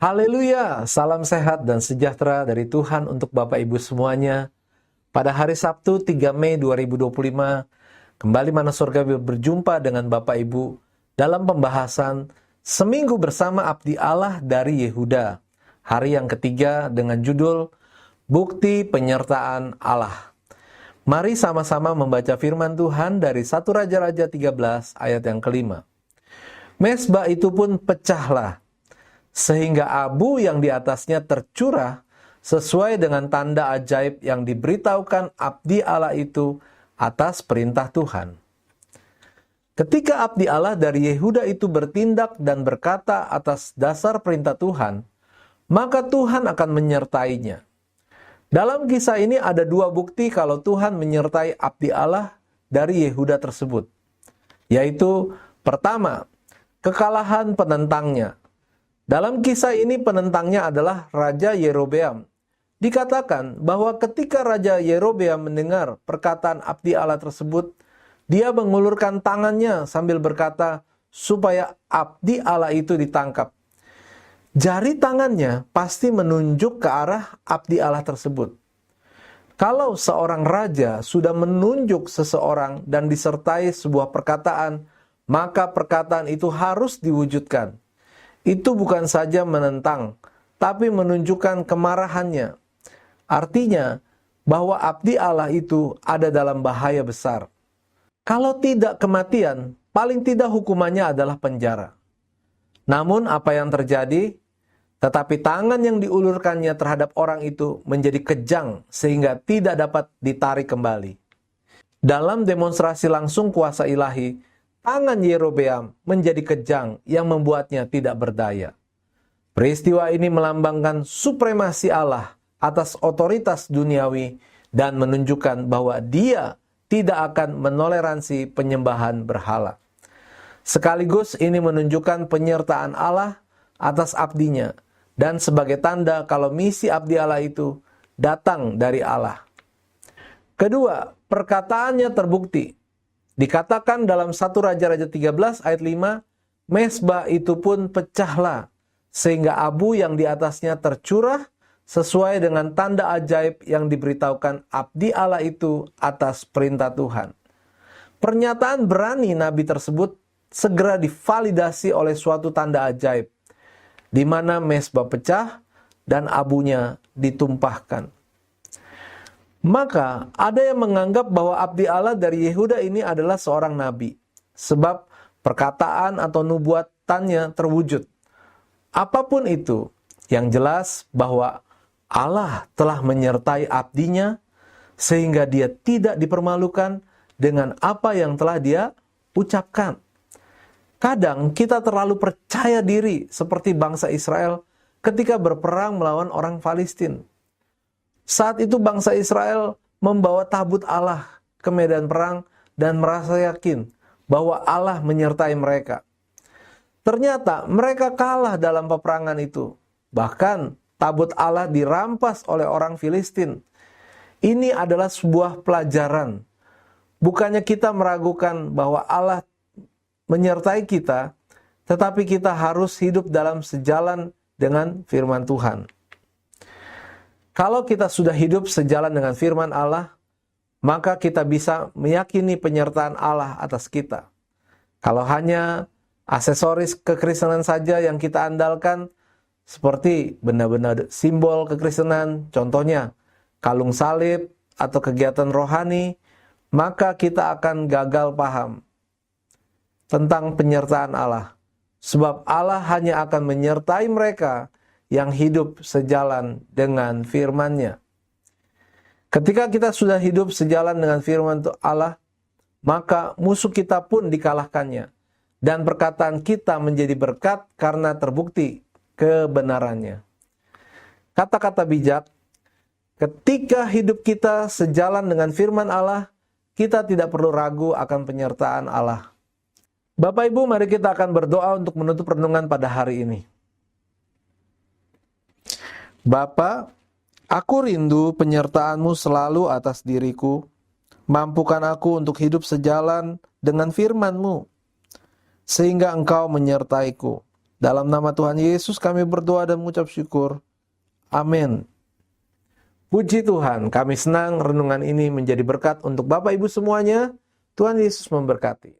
Haleluya, salam sehat dan sejahtera dari Tuhan untuk Bapak Ibu semuanya. Pada hari Sabtu 3 Mei 2025, kembali Mana Surga berjumpa dengan Bapak Ibu dalam pembahasan Seminggu Bersama Abdi Allah dari Yehuda. Hari yang ketiga dengan judul Bukti Penyertaan Allah. Mari sama-sama membaca firman Tuhan dari 1 Raja-Raja 13 ayat yang kelima. Mezbah itu pun pecahlah, sehingga abu yang di atasnya tercurah sesuai dengan tanda ajaib yang diberitahukan abdi Allah itu atas perintah Tuhan. Ketika abdi Allah dari Yehuda itu bertindak dan berkata atas dasar perintah Tuhan, maka Tuhan akan menyertainya. Dalam kisah ini ada dua bukti kalau Tuhan menyertai abdi Allah dari Yehuda tersebut, yaitu pertama, kekalahan penentangnya. Dalam kisah ini penentangnya adalah Raja Yerobeam. Dikatakan bahwa ketika Raja Yerobeam mendengar perkataan abdi Allah tersebut, dia mengulurkan tangannya sambil berkata supaya abdi Allah itu ditangkap. Jari tangannya pasti menunjuk ke arah abdi Allah tersebut. Kalau seorang raja sudah menunjuk seseorang dan disertai sebuah perkataan, maka perkataan itu harus diwujudkan. Itu bukan saja menentang, tapi menunjukkan kemarahannya. Artinya, bahwa abdi Allah itu ada dalam bahaya besar. Kalau tidak kematian, paling tidak hukumannya adalah penjara. Namun apa yang terjadi? Tetapi tangan yang diulurkannya terhadap orang itu menjadi kejang sehingga tidak dapat ditarik kembali. Dalam demonstrasi langsung kuasa ilahi, tangan Yerobeam menjadi kejang yang membuatnya tidak berdaya. Peristiwa ini melambangkan supremasi Allah atas otoritas duniawi dan menunjukkan bahwa Dia tidak akan menoleransi penyembahan berhala. Sekaligus ini menunjukkan penyertaan Allah atas abdinya dan sebagai tanda kalau misi abdi Allah itu datang dari Allah. Kedua, perkataannya terbukti. Dikatakan dalam 1 Raja-Raja 13 ayat 5, Mezbah itu pun pecahlah, sehingga abu yang di atasnya tercurah sesuai dengan tanda ajaib yang diberitahukan abdi Allah itu atas perintah Tuhan. Pernyataan berani Nabi tersebut segera divalidasi oleh suatu tanda ajaib, di mana Mezbah pecah dan abunya ditumpahkan. Maka ada yang menganggap bahwa abdi Allah dari Yehuda ini adalah seorang nabi, sebab perkataan atau nubuatannya terwujud. Apapun itu, yang jelas bahwa Allah telah menyertai abdinya sehingga dia tidak dipermalukan dengan apa yang telah dia ucapkan. Kadang kita terlalu percaya diri seperti bangsa Israel ketika berperang melawan orang Palestina. Saat itu bangsa Israel membawa tabut Allah ke medan perang dan merasa yakin bahwa Allah menyertai mereka. Ternyata mereka kalah dalam peperangan itu. Bahkan tabut Allah dirampas oleh orang Filistin. Ini adalah sebuah pelajaran. Bukannya kita meragukan bahwa Allah menyertai kita, tetapi kita harus hidup dalam sejalan dengan firman Tuhan. Kalau kita sudah hidup sejalan dengan firman Allah, maka kita bisa meyakini penyertaan Allah atas kita. Kalau hanya aksesoris kekristenan saja yang kita andalkan, seperti benda-benda simbol kekristenan, contohnya kalung salib atau kegiatan rohani, maka kita akan gagal paham tentang penyertaan Allah. Sebab Allah hanya akan menyertai mereka yang hidup sejalan dengan firman-Nya. Ketika kita sudah hidup sejalan dengan firman Allah, maka musuh kita pun dikalahkannya, dan perkataan kita menjadi berkat karena terbukti kebenarannya. Kata-kata bijak, ketika hidup kita sejalan dengan firman Allah, kita tidak perlu ragu akan penyertaan Allah. Bapak Ibu, mari kita akan berdoa untuk menutup renungan pada hari ini. Bapa, aku rindu penyertaan-Mu selalu atas diriku. Mampukan aku untuk hidup sejalan dengan firman-Mu, sehingga Engkau menyertaiku Dalam nama Tuhan Yesus kami berdoa dan mengucap syukur. Amin. Puji Tuhan, kami senang renungan ini menjadi berkat untuk Bapak Ibu semuanya. Tuhan Yesus memberkati.